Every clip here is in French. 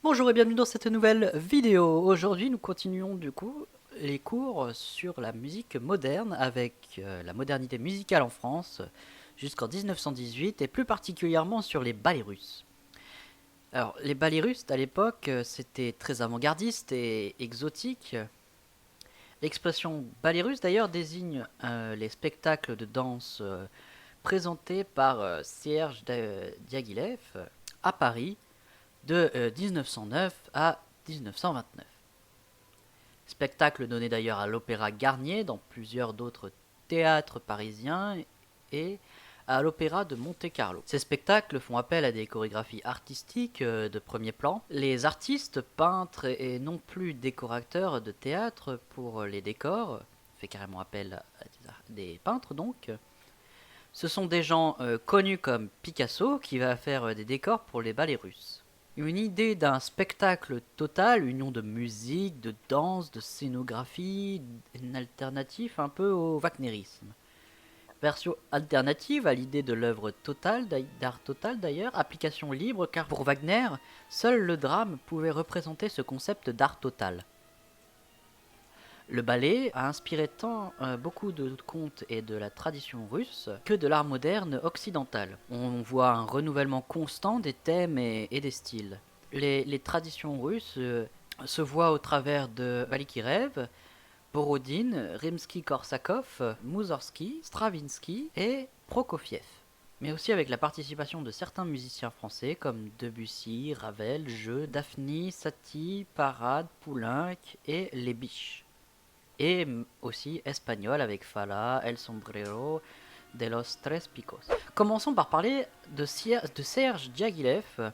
Bonjour et bienvenue dans cette nouvelle vidéo. Aujourd'hui nous continuons du coup les cours sur la musique moderne avec la modernité musicale en France jusqu'en 1918 et plus particulièrement sur les ballets russes. Alors les ballets russes à l'époque c'était très avant-gardiste et exotique. L'expression ballet russe d'ailleurs désigne les spectacles de danse présentés par Serge Diaghilev à Paris de 1909 à 1929. Spectacle donné d'ailleurs à l'Opéra Garnier dans plusieurs d'autres théâtres parisiens et à l'Opéra de Monte-Carlo. Ces spectacles font appel à des chorégraphies artistiques de premier plan. Les artistes, peintres et non plus décorateurs de théâtre pour les décors, fait carrément appel à des peintres donc. Ce sont des gens connus comme Picasso qui va faire des décors pour les ballets russes. Une idée d'un spectacle total, union de musique, de danse, de scénographie, une alternative un peu au wagnérisme. Version alternative à l'idée de l'œuvre totale, d'art total d'ailleurs, application libre car pour Wagner, seul le drame pouvait représenter ce concept d'art total. Le ballet a inspiré tant beaucoup de contes et de la tradition russe que de l'art moderne occidental. On voit un renouvellement constant des thèmes et des styles. Les traditions russes se voient au travers de Valikirev, Borodine, Rimsky-Korsakov, Moussorgsky, Stravinsky et Prokofiev. Mais aussi avec la participation de certains musiciens français comme Debussy, Ravel, Jeu, Daphne, Satie, Parade, Poulenc et Les Biches et aussi espagnol avec Fala, El Sombrero de los Tres Picos. Commençons par parler de Serge Diaghilev,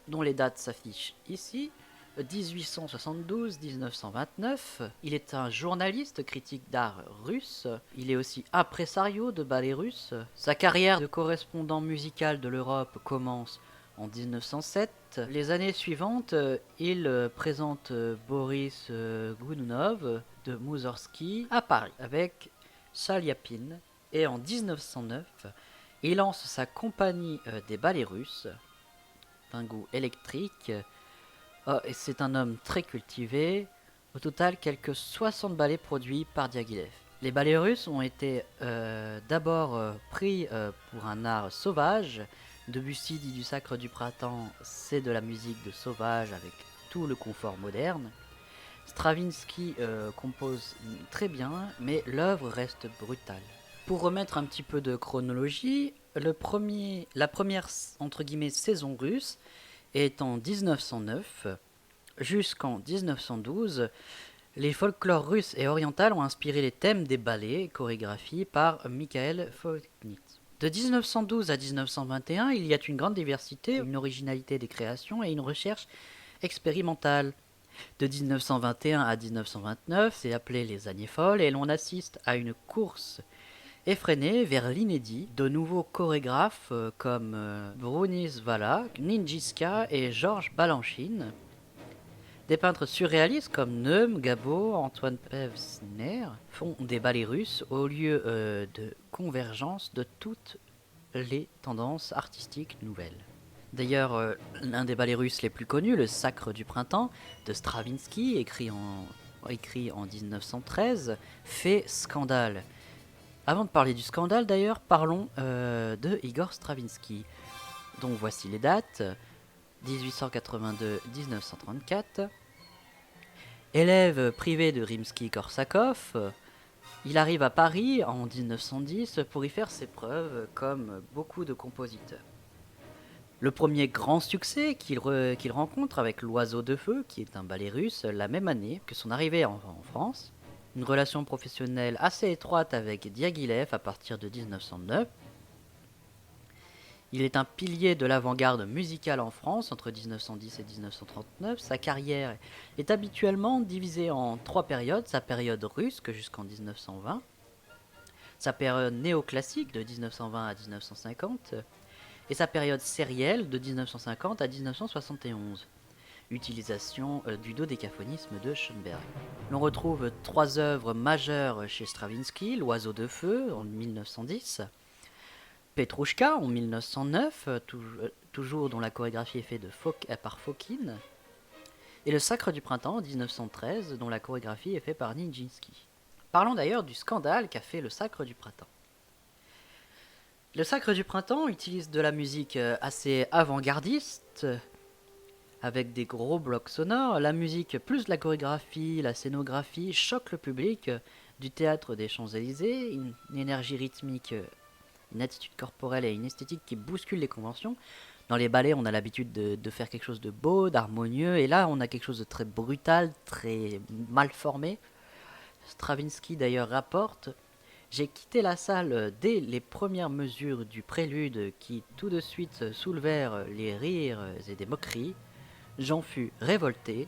dont les dates s'affichent ici. 1872-1929, il est un journaliste critique d'art russe, il est aussi impresario de ballet russe. Sa carrière de correspondant musical de l'Europe commence en 1907. Les années suivantes, il présente Boris Gounod de Moussorgsky à Paris avec Chaliapine et en 1909, il lance sa compagnie des ballets russes d'un goût électrique. Et c'est un homme très cultivé. Au total, quelques 60 ballets produits par Diaghilev. Les ballets russes ont été d'abord pris pour un art sauvage. Debussy dit du sacre du printemps, c'est de la musique de sauvage avec tout le confort moderne. Stravinsky compose très bien, mais l'œuvre reste brutale. Pour remettre un petit peu de chronologie, la première entre guillemets saison russe est en 1909 jusqu'en 1912. Les folklores russes et orientales ont inspiré les thèmes des ballets chorégraphiés par Mikhail Fomitch. De 1912 à 1921, il y a une grande diversité, une originalité des créations et une recherche expérimentale. De 1921 à 1929, c'est appelé les années folles et l'on assiste à une course effrénée vers l'inédit de nouveaux chorégraphes comme Brunis Vala, Ninjiska et Georges Balanchine. Des peintres surréalistes comme Neum, Gabo, Antoine Pevsner font des ballets russes au lieu de convergence de toutes les tendances artistiques nouvelles. D'ailleurs, l'un des ballets russes les plus connus, le Sacre du printemps de Stravinsky, écrit en 1913, fait scandale. Avant de parler du scandale d'ailleurs, parlons de Igor Stravinsky, dont voici les dates. 1882-1934. Élève privé de Rimsky-Korsakov, il arrive à Paris en 1910 pour y faire ses preuves comme beaucoup de compositeurs. Le premier grand succès qu'il rencontre avec L'Oiseau de Feu, qui est un ballet russe, la même année que son arrivée en France. Une relation professionnelle assez étroite avec Diaghilev à partir de 1909. Il est un pilier de l'avant-garde musicale en France entre 1910 et 1939. Sa carrière est habituellement divisée en trois périodes. Sa période russe jusqu'en 1920, sa période néoclassique de 1920 à 1950 et sa période sérielle de 1950 à 1971. Utilisation du dodécaphonisme de Schoenberg. L'on retrouve trois œuvres majeures chez Stravinsky, L'Oiseau de Feu en 1910, Petrouchka en 1909, toujours dont la chorégraphie est faite par Fokine, et le Sacre du Printemps en 1913, dont la chorégraphie est faite par Nijinsky. Parlons d'ailleurs du scandale qu'a fait le Sacre du Printemps. Le Sacre du Printemps utilise de la musique assez avant-gardiste, avec des gros blocs sonores. La musique plus la chorégraphie, la scénographie choque le public du théâtre des Champs-Élysées, une énergie rythmique, une attitude corporelle et une esthétique qui bouscule les conventions. Dans les ballets, on a l'habitude de faire quelque chose de beau, d'harmonieux, et là, on a quelque chose de très brutal, très mal formé. Stravinsky d'ailleurs rapporte: j'ai quitté la salle dès les premières mesures du prélude qui tout de suite soulevèrent les rires et des moqueries. J'en fus révolté.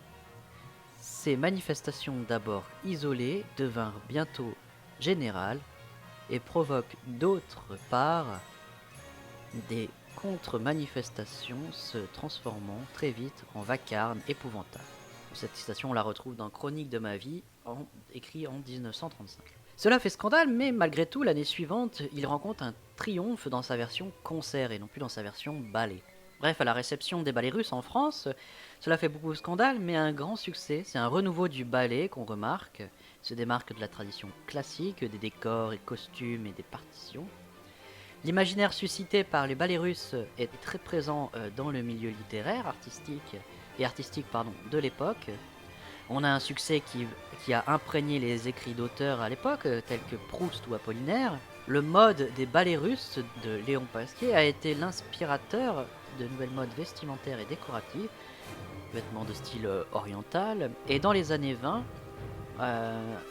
Ces manifestations d'abord isolées devinrent bientôt générales et provoquent d'autre part des contre-manifestations se transformant très vite en vacarme épouvantable. Cette citation, on la retrouve dans Chronique de ma vie, écrit en 1935. Cela fait scandale, mais malgré tout, l'année suivante, il rencontre un triomphe dans sa version concert et non plus dans sa version ballet. Bref, à la réception des ballets russes en France, cela fait beaucoup de scandale, mais un grand succès. C'est un renouveau du ballet qu'on remarque, se démarque de la tradition classique, des décors et costumes et des partitions. L'imaginaire suscité par les ballets russes est très présent dans le milieu littéraire, artistique de l'époque. On a un succès qui a imprégné les écrits d'auteurs à l'époque, tels que Proust ou Apollinaire. Le mode des ballets russes de Léon Pasquier a été l'inspirateur de nouvelles modes vestimentaires et décoratives, vêtements de style oriental. Et dans les années 20,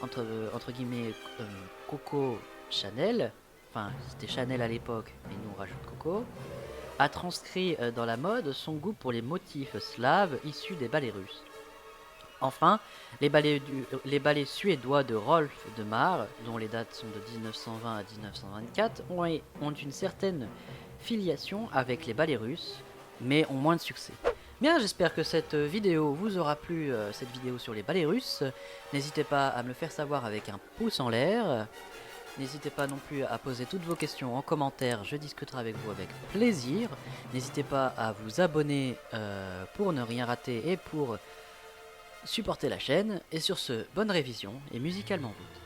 entre guillemets, Coco Chanel, enfin c'était Chanel à l'époque, mais nous on rajoute Coco, a transcrit dans la mode son goût pour les motifs slaves issus des ballets russes. Enfin, les ballets suédois de Rolf de Mar, dont les dates sont de 1920 à 1924, ont une certaine filiation avec les ballets russes, mais ont moins de succès. Bien, j'espère que cette vidéo vous aura plu, cette vidéo sur les ballets russes. N'hésitez pas à me le faire savoir avec un pouce en l'air. N'hésitez pas non plus à poser toutes vos questions en commentaire, je discuterai avec vous avec plaisir. N'hésitez pas à vous abonner pour ne rien rater et pour supporter la chaîne. Et sur ce, bonne révision et musicalement vôtre.